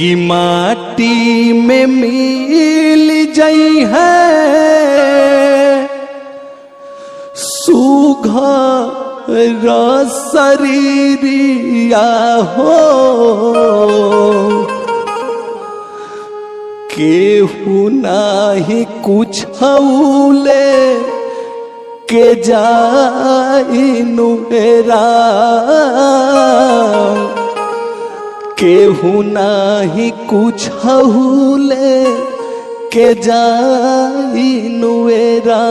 कि माटी में मिल जाई है सुघर शरीरिया हो, केहू नाही कुछ हौले के जाइनु हेरा, केहू नाही कुछ हौले के जाइनु हेरा।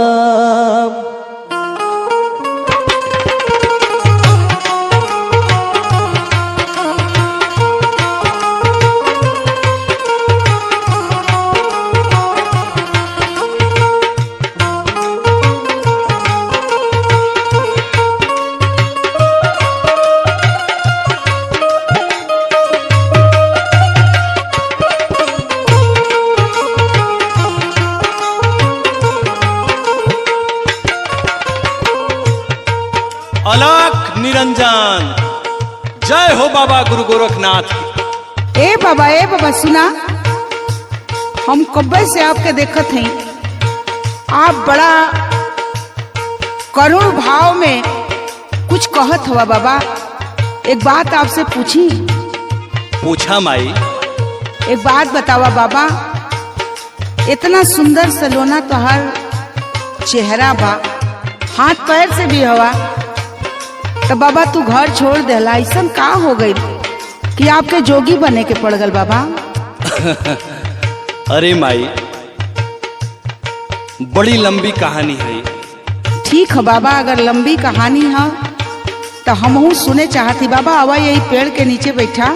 अलख निरंजन, जय हो बाबा गुरु गोरखनाथ। ए बाबा सुना, हम कब्बे से आपके देखत हैं, आप बड़ा करुण भाव में कुछ कहत हुआ बाबा। एक बात आपसे पूछी? पूछा माई। एक बात बतावा बाबा, इतना सुंदर सलोना तो हर चेहरा बा, हाथ पैर से भी हवा, तो बाबा तू घर छोड़ देला, ऐसा का हो गई कि आपके जोगी बने के पड़ गल बाबा? अरे माई, बड़ी लंबी कहानी है। ठीक है बाबा, अगर लंबी कहानी है तो हम सुने चाहती। बाबा आवा यही पेड़ के नीचे बैठा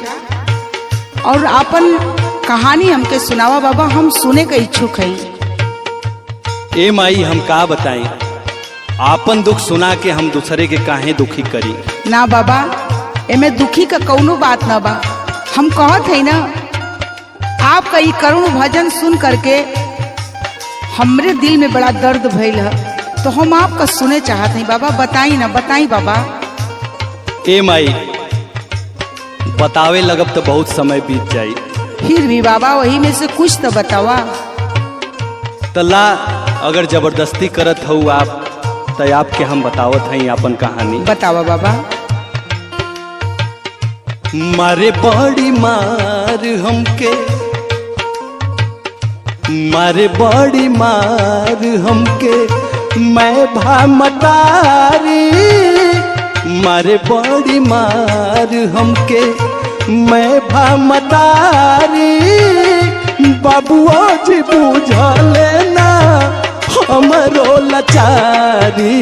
और अपन कहानी हमके सुनावा बाबा, हम सुने के इच्छुक है। ए माई, हम का बताएं, आपन दुख सुना के हम दूसरे के काहे दुखी करी? ना बाबा, एमे दुखी का कौनो बात ना बा। हम कहत है ना, आपका ये करुण भजन सुन करके हमरे दिल में बड़ा दर्द भइल है, तो हम आपका सुने चाहते हैं बाबा। बताई ना, बताई बाबा। ए माई, बतावे लगब तो बहुत समय बीत जाई। फिर भी बाबा वही में से कुछ तो बतावा। तला अगर जबरदस्ती करत हो आप, तो आपके हम बतावत हैं अपन कहानी। बतावा बाबा। मारे बड़ी मार हमके, मारे बड़ी मार हमके, मैं भामतारी, मारे बड़ी मार हमके, मैं भामतारी, बाबुओ जी बुझल ना हमरो लाचारी।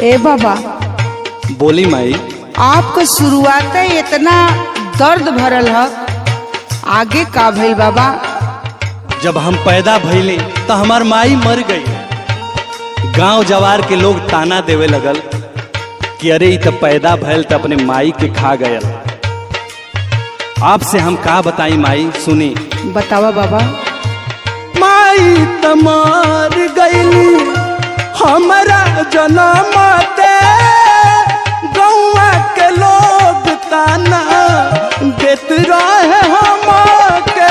ए बाबा, बोली माई। आपका शुरुआत इतना दर्द भरल है, आगे का भइल बाबा? जब हम पैदा भइले तो हमार माई मर गई। गांव जवार के लोग ताना देवे लगल कि अरे ये तो पैदा भइल तो अपने माई के खा गयल। आपसे हम का बताई माई, सुनी। बतावा बाबा। माई तो मर गईली हमारा जनमते, गौवा के लोग ताना देत रहे हमके।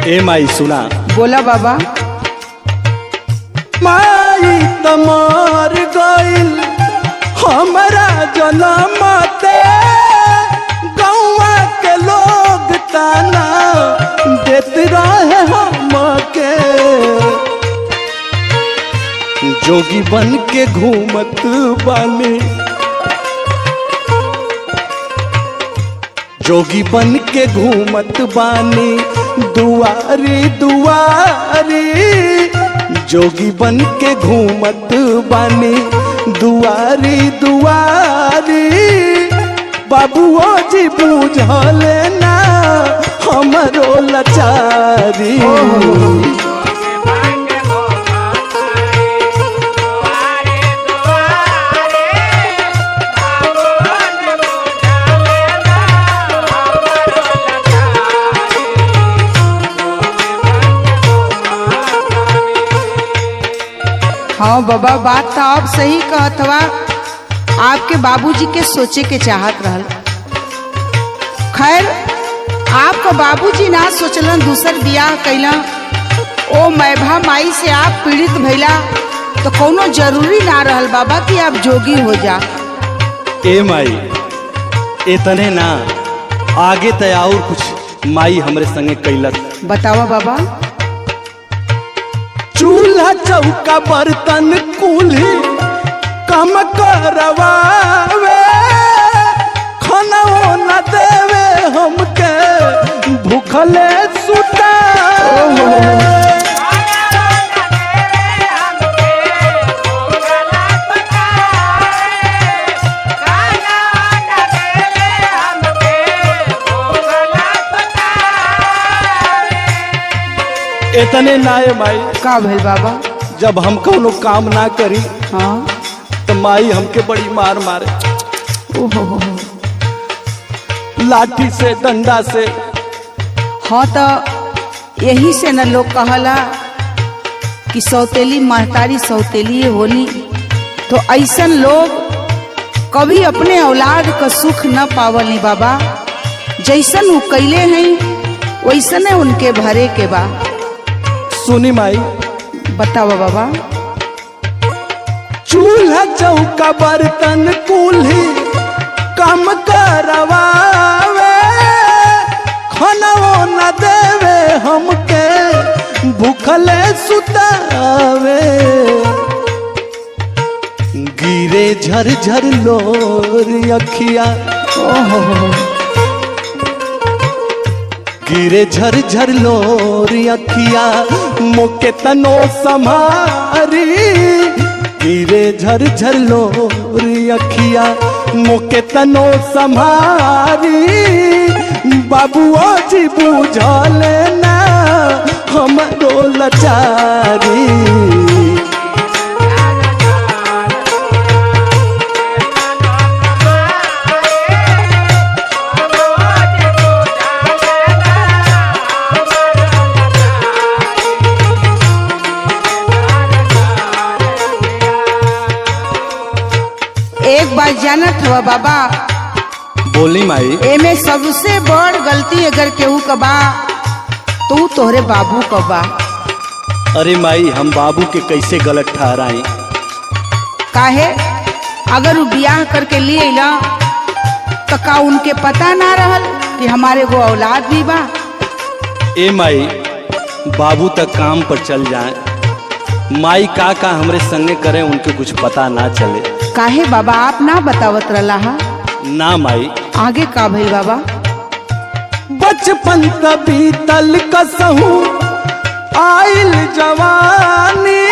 ए माई सुना। बोला बाबा। माई तो मर गईल हमारा जनमते, गौवा के लोग ताना देत रहे हमके। जोगी बन के घूमत बानी, जोगी बन के घूमत बानी, दुआरी दुआरी, जोगी बन के घूमत बानी, दुआरी दुआरी, बूझले ना हमरो लाचारी। हाँ बाबा, बात तो आप सही कहत हवा। आपके बाबूजी के सोचे के चाहत रहल। खैर, आपका बाबूजी ना सोचलन दूसर बियाह कैला। ओ मैभा माई से आप पीड़ित भइला तो कोनो जरूरी ना रहल बाबा कि आप जोगी हो जा। ए माई, इतने ना, आगे तय और कुछ माई हमरे संगे कैलक। बतावा बाबा। चूल्हा चौका बर्तन कुल्ही कम करवावे, खाना न देवे हमके भूखले सुतावे। इतने नाये माई, का भइल बाबा? जब हम कोनो काम ना करी हाँ, तो माई हमके बड़ी मार मारे, ओहो, लाठी से डंडा से। हाँ तो यही से न लोग कहला कि सौतेली महतारी सौतेली होली। तो ऐसन लोग कभी अपने औलाद का सुख न पावली बाबा। जैसन वो कैले हैं वैसने उनके भरे के बा। सुनी माई, बतावा बाबा। चूल्हा चौका बर्तन कुल्ही कम करवावे, खाना न देवे हमके भूखले सुतावे। गिरे झरझर लोर अखिया, गिरे झरझर लोर अखिया मोके तनो संभारी। गिरे झरझर लोर अखिया मोके तनो संभारी। बाबुओ जी बूझले ना हमरो लाचारी। एक बात जानत हुआ बाबा, बोली माई। एमे सबसे बड़ गलती अगर केहू का बा तो तोहरे बाबू का बा। अरे माई, हम बाबू के कैसे गलत ठहराई? काहे? अगर वो ब्याह करके लिए अइला तो का उनके पता ना रहल कि हमारे वो औलाद भी बा? ए माई, बाबू तक काम पर चल जाए, माई का हमरे संगे करे उनके कुछ पता ना चले। काहे बाबा, आप ना बतावत रला हा? ना माई। आगे का भइल बाबा? बचपन त बीतल कसहू आइल जवानी।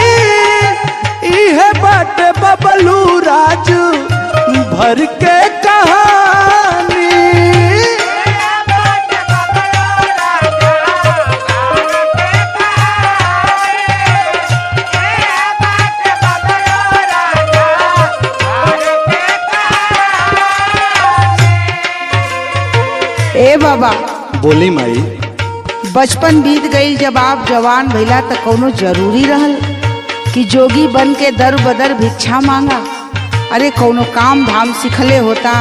इहे बाटे बबलू राज भर के कहानी। ए बाबा, बोली माई। बचपन बीत गई, जब आप जवान भइला तो कोनो जरूरी रहल कि जोगी बन के दर बदर भिक्षा मांगा? अरे कोनो काम धाम सिखले होता,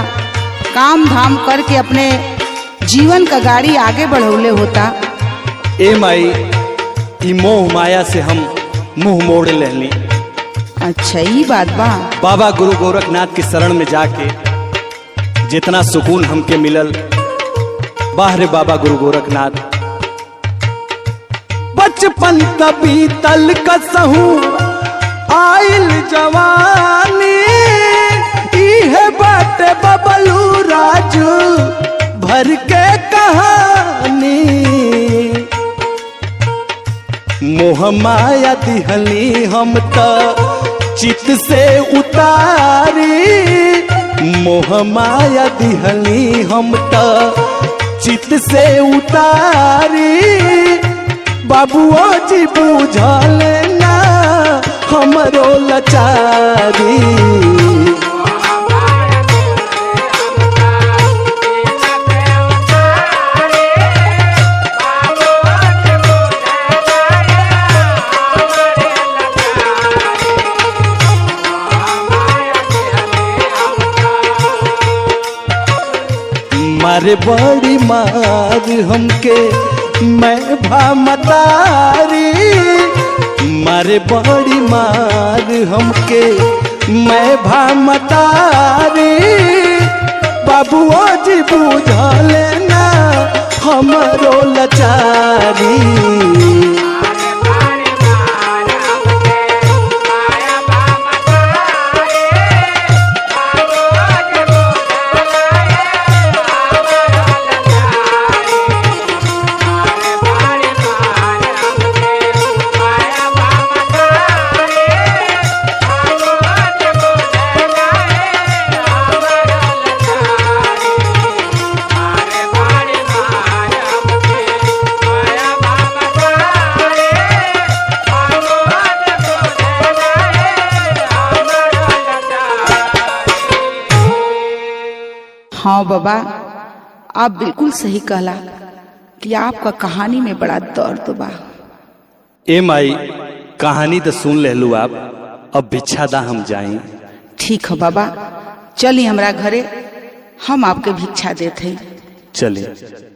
काम धाम करके अपने जीवन का गाड़ी आगे बढ़ौले होता। ए माई, ई मोह माया से हम मुंह मोड़ लेनी। अच्छा, ये बात बा। बाबा गुरु गोरखनाथ की शरण में जाके जितना सुकून हमके मिलल, बाहरे बाबा गुरु गोरखनाथ। बचपन त बीतल कसहू आइल जवानी। इहे बाटे बबलू राजू भर के कहानी। मोह माया दिहली हम त चित से उतारी। मोह मोह माया दिहली हम तो चित से उतारी, बाबुओ जी बुझल ना हमरो लाचारी। मारे बड़ी मार हमके मैं भामतारी, मारे बड़ी मार हमके मैं भामतारी, बाबुओ जी बुझल ना हमरो लाचारी। हाँ बाबा, आप बिल्कुल सही कहला कि आपका कहानी में बड़ा दर्द बा। ए माई, कहानी तो सुन लेलू आप, अब भिक्षा दा हम जाई। ठीक है बाबा, चलिए हमरा घरे, हम आपके भिक्षा देते हैं। चलिए।